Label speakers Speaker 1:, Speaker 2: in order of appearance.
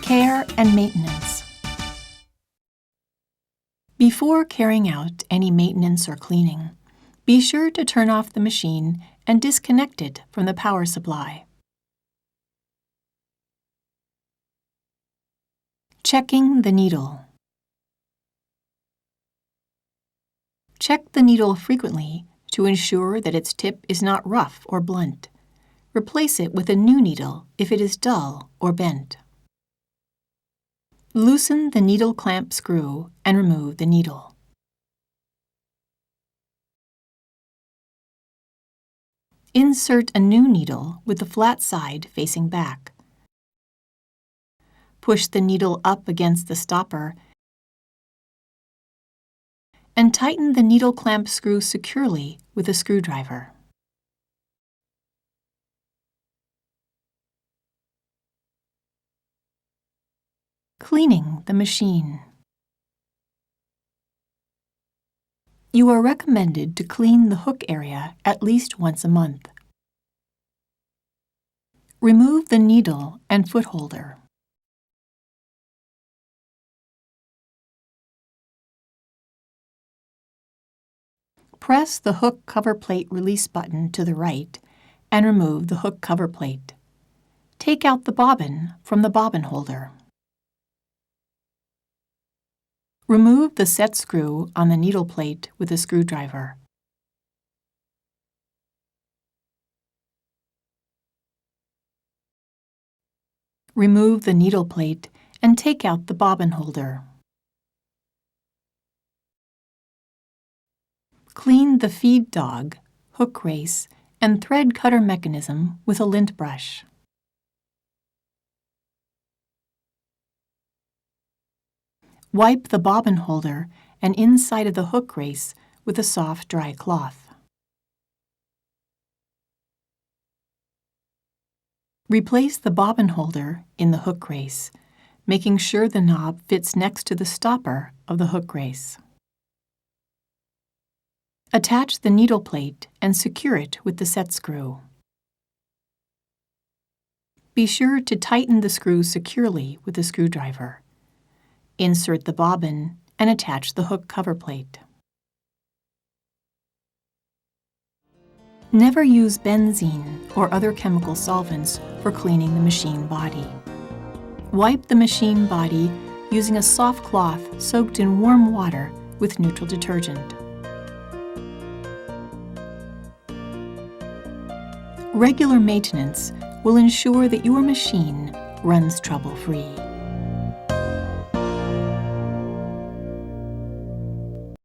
Speaker 1: Care and maintenance. Before carrying out any maintenance or cleaning, be sure to turn off the machine and disconnect it from the power supply. Checking the needle. Check the needle frequently to ensure that its tip is not rough or blunt. Replace it with a new needle if it is dull or bent. Loosen the needle clamp screw and remove the needle. Insert a new needle with the flat side facing back. Push the needle up against the stopper and tighten the needle clamp screw securely with a screwdriver. Cleaning the machine. You are recommended to clean the hook area at least once a month. Remove the needle and foot holder. Press the hook cover plate release button to the right and remove the hook cover plate. Take out the bobbin from the bobbin holder. Remove the set screw on the needle plate with a screwdriver. Remove the needle plate and take out the bobbin holder. Clean the feed dog, hook race, and thread cutter mechanism with a lint brush. Wipe the bobbin holder and inside of the hook race with a soft, dry cloth. Replace the bobbin holder in the hook race, making sure the knob fits next to the stopper of the hook race. Attach the needle plate and secure it with the set screw. Be sure to tighten the screw securely with a screwdriver. Insert the bobbin and attach the hook cover plate. Never use benzene or other chemical solvents for cleaning the machine body. Wipe the machine body using a soft cloth soaked in warm water with neutral detergent. Regular maintenance will ensure that your machine runs trouble-free.